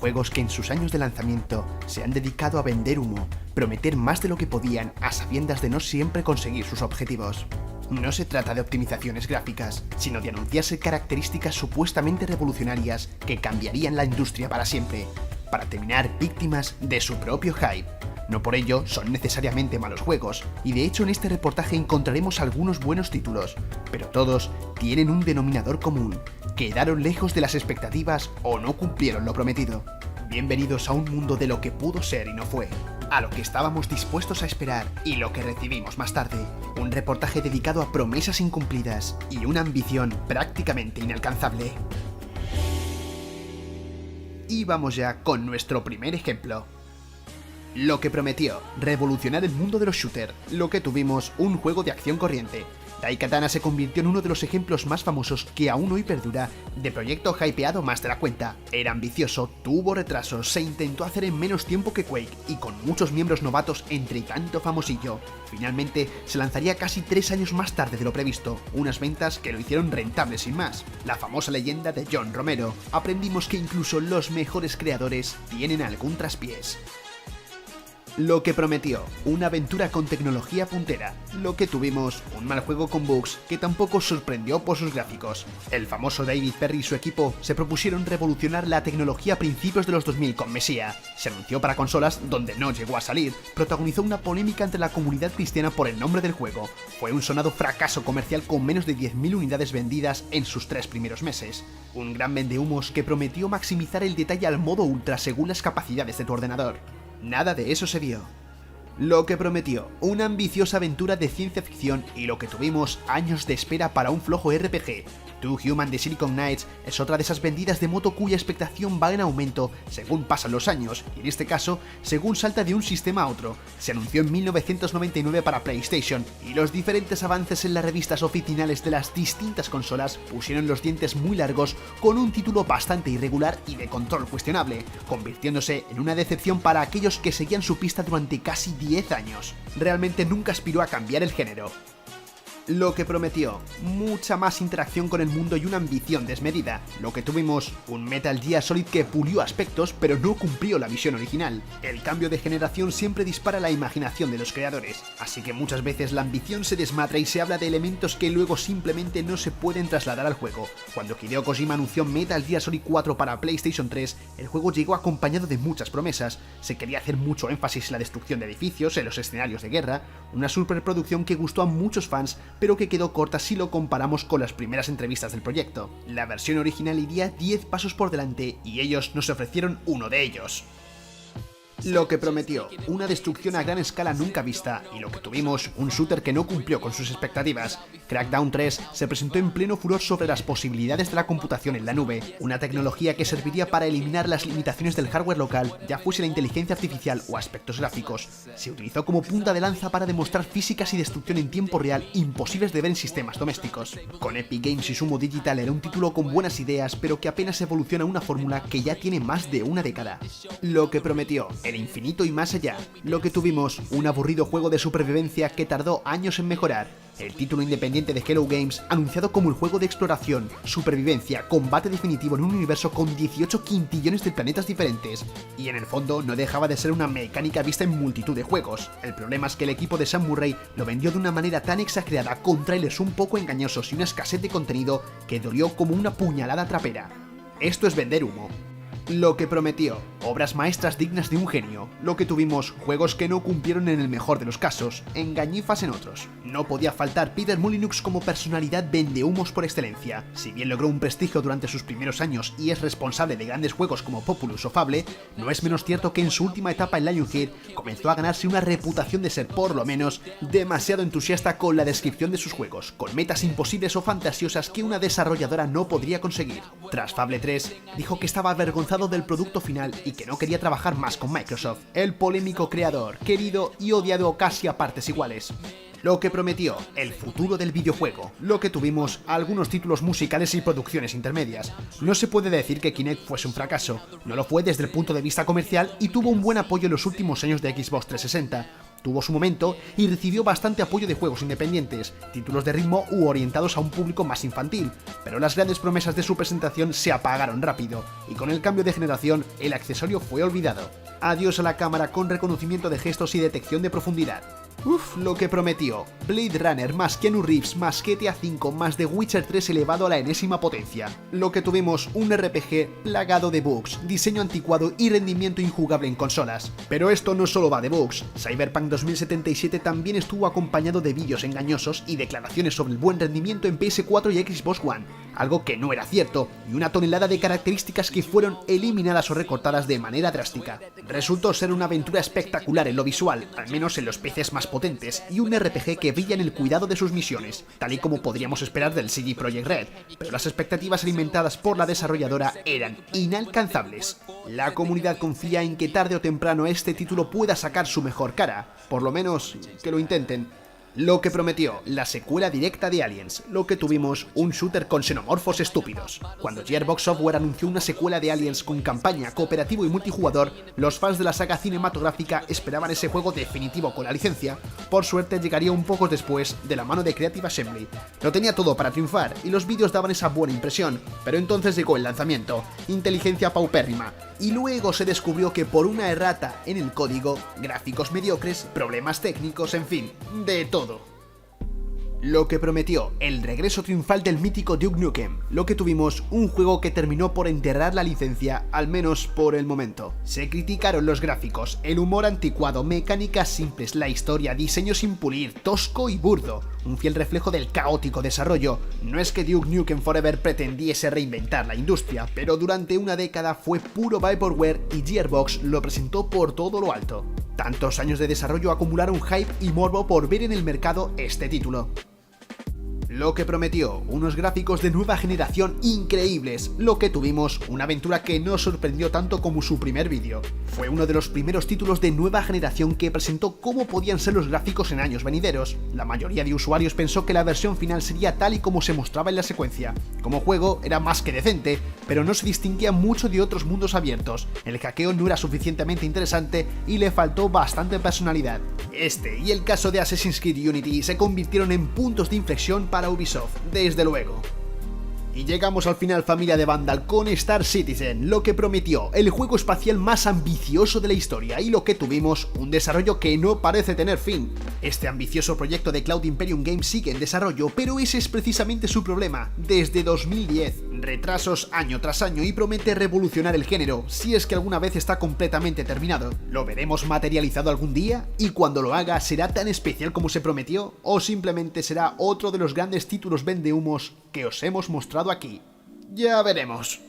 Juegos que en sus años de lanzamiento se han dedicado a vender humo, prometer más de lo que podían a sabiendas de no siempre conseguir sus objetivos. No se trata de optimizaciones gráficas, sino de anunciarse características supuestamente revolucionarias que cambiarían la industria para siempre, para terminar víctimas de su propio hype. No por ello son necesariamente malos juegos, y de hecho en este reportaje encontraremos algunos buenos títulos, pero todos tienen un denominador común: quedaron lejos de las expectativas o no cumplieron lo prometido. Bienvenidos a un mundo de lo que pudo ser y no fue, a lo que estábamos dispuestos a esperar y lo que recibimos más tarde. Un reportaje dedicado a promesas incumplidas y una ambición prácticamente inalcanzable. Y vamos ya con nuestro primer ejemplo. Lo que prometió revolucionar el mundo de los shooters, lo que tuvimos un juego de acción corriente. Daikatana se convirtió en uno de los ejemplos más famosos que aún hoy perdura de proyecto hypeado más de la cuenta. Era ambicioso, tuvo retrasos, se intentó hacer en menos tiempo que Quake y con muchos miembros novatos entre tanto famosillo. Finalmente se lanzaría casi 3 años más tarde de lo previsto, unas ventas que lo hicieron rentable sin más. La famosa leyenda de John Romero. Aprendimos que incluso los mejores creadores tienen algún traspiés. Lo que prometió, una aventura con tecnología puntera. Lo que tuvimos, un mal juego con bugs que tampoco sorprendió por sus gráficos. El famoso David Perry y su equipo se propusieron revolucionar la tecnología a principios de los 2000 con Mesía. Se anunció para consolas donde no llegó a salir, protagonizó una polémica entre la comunidad cristiana por el nombre del juego. Fue un sonado fracaso comercial con menos de 10.000 unidades vendidas en sus 3 primeros meses. Un gran vendehumos que prometió maximizar el detalle al modo ultra según las capacidades de tu ordenador. Nada de eso se vio. Lo que prometió, una ambiciosa aventura de ciencia ficción y lo que tuvimos, años de espera para un flojo RPG. Two Human de Silicon Knights es otra de esas vendidas de moto cuya expectación va en aumento según pasan los años, y en este caso, según salta de un sistema a otro. Se anunció en 1999 para PlayStation, y los diferentes avances en las revistas oficiales de las distintas consolas pusieron los dientes muy largos con un título bastante irregular y de control cuestionable, convirtiéndose en una decepción para aquellos que seguían su pista durante casi 10 años. Realmente nunca aspiró a cambiar el género. Lo que prometió, mucha más interacción con el mundo y una ambición desmedida. Lo que tuvimos, un Metal Gear Solid que pulió aspectos pero no cumplió la visión original. El cambio de generación siempre dispara la imaginación de los creadores, así que muchas veces la ambición se desmadra y se habla de elementos que luego simplemente no se pueden trasladar al juego. Cuando Hideo Kojima anunció Metal Gear Solid 4 para PlayStation 3, el juego llegó acompañado de muchas promesas. Se quería hacer mucho énfasis en la destrucción de edificios, en los escenarios de guerra, una superproducción que gustó a muchos fans, pero que quedó corta si lo comparamos con las primeras entrevistas del proyecto. La versión original iría 10 pasos por delante y ellos nos ofrecieron uno de ellos. Lo que prometió, una destrucción a gran escala nunca vista, y lo que tuvimos, un shooter que no cumplió con sus expectativas. Crackdown 3 se presentó en pleno furor sobre las posibilidades de la computación en la nube, una tecnología que serviría para eliminar las limitaciones del hardware local, ya fuese la inteligencia artificial o aspectos gráficos. Se utilizó como punta de lanza para demostrar físicas y destrucción en tiempo real imposibles de ver en sistemas domésticos. Con Epic Games y Sumo Digital era un título con buenas ideas, pero que apenas evoluciona una fórmula que ya tiene más de una década. Lo que prometió, el infinito y más allá. Lo que tuvimos, un aburrido juego de supervivencia que tardó años en mejorar. El título independiente de Hello Games, anunciado como el juego de exploración, supervivencia, combate definitivo en un universo con 18 quintillones de planetas diferentes. Y en el fondo no dejaba de ser una mecánica vista en multitud de juegos. El problema es que el equipo de Sam Murray lo vendió de una manera tan exagerada, con trailers un poco engañosos y una escasez de contenido que dolió como una puñalada trapera. Esto es vender humo. Lo que prometió, obras maestras dignas de un genio. Lo que tuvimos, juegos que no cumplieron en el mejor de los casos, engañifas en otros. No podía faltar Peter Molyneux como personalidad vendehumos por excelencia. Si bien logró un prestigio durante sus primeros años y es responsable de grandes juegos como Populous o Fable, no es menos cierto que en su última etapa en Lionhead comenzó a ganarse una reputación de ser, por lo menos, demasiado entusiasta con la descripción de sus juegos, con metas imposibles o fantasiosas que una desarrolladora no podría conseguir. Tras Fable 3, dijo que estaba avergonzado del producto final y que no quería trabajar más con Microsoft, el polémico creador, querido y odiado casi a partes iguales. Lo que prometió, el futuro del videojuego. Lo que tuvimos, algunos títulos musicales y producciones intermedias. No se puede decir que Kinect fuese un fracaso, no lo fue desde el punto de vista comercial y tuvo un buen apoyo en los últimos años de Xbox 360. tuvo su momento y recibió bastante apoyo de juegos independientes, títulos de ritmo u orientados a un público más infantil, pero las grandes promesas de su presentación se apagaron rápido, y con el cambio de generación, el accesorio fue olvidado. Adiós a la cámara con reconocimiento de gestos y detección de profundidad. Uff, lo que prometió. Blade Runner más Keanu Reeves más GTA V más The Witcher 3 elevado a la enésima potencia. Lo que tuvimos, un RPG plagado de bugs, diseño anticuado y rendimiento injugable en consolas. Pero esto no solo va de bugs. Cyberpunk 2077 también estuvo acompañado de vídeos engañosos y declaraciones sobre el buen rendimiento en PS4 y Xbox One, algo que no era cierto, y una tonelada de características que fueron eliminadas o recortadas de manera drástica. Resultó ser una aventura espectacular en lo visual, al menos en los PCs más potentes, y un RPG que brilla en el cuidado de sus misiones, tal y como podríamos esperar del CD Projekt Red, pero las expectativas alimentadas por la desarrolladora eran inalcanzables. La comunidad confía en que tarde o temprano este título pueda sacar su mejor cara, por lo menos que lo intenten. Lo que prometió, la secuela directa de Aliens. Lo que tuvimos, un shooter con xenomorfos estúpidos. Cuando Gearbox Software anunció una secuela de Aliens con campaña, cooperativo y multijugador, los fans de la saga cinematográfica esperaban ese juego definitivo con la licencia. Por suerte llegaría un poco después, de la mano de Creative Assembly. Lo tenía todo para triunfar, y los vídeos daban esa buena impresión, pero entonces llegó el lanzamiento, inteligencia paupérrima, y luego se descubrió que por una errata en el código, gráficos mediocres, problemas técnicos, en fin, de todo. Lo que prometió, el regreso triunfal del mítico Duke Nukem. Lo que tuvimos, un juego que terminó por enterrar la licencia, al menos por el momento. Se criticaron los gráficos, el humor anticuado, mecánicas simples, la historia, diseño sin pulir, tosco y burdo. Un fiel reflejo del caótico desarrollo. No es que Duke Nukem Forever pretendiese reinventar la industria, pero durante una década fue puro vaporware y Gearbox lo presentó por todo lo alto. Tantos años de desarrollo acumularon hype y morbo por ver en el mercado este título. Lo que prometió, unos gráficos de nueva generación increíbles. Lo que tuvimos, una aventura que no sorprendió tanto como su primer vídeo. Fue uno de los primeros títulos de nueva generación que presentó cómo podían ser los gráficos en años venideros. La mayoría de usuarios pensó que la versión final sería tal y como se mostraba en la secuencia. Como juego era más que decente, pero no se distinguía mucho de otros mundos abiertos. El hackeo no era suficientemente interesante y le faltó bastante personalidad. Este y el caso de Assassin's Creed Unity se convirtieron en puntos de inflexión para Ubisoft, desde luego. Y llegamos al final, familia de Vandal, con Star Citizen, lo que prometió, el juego espacial más ambicioso de la historia, y lo que tuvimos, un desarrollo que no parece tener fin. Este ambicioso proyecto de Cloud Imperium Games sigue en desarrollo, pero ese es precisamente su problema, desde 2010, retrasos año tras año, y promete revolucionar el género, si es que alguna vez está completamente terminado. ¿Lo veremos materializado algún día? ¿Y cuando lo haga será tan especial como se prometió? ¿O simplemente será otro de los grandes títulos vendehumos que os hemos mostrado aquí? Ya veremos.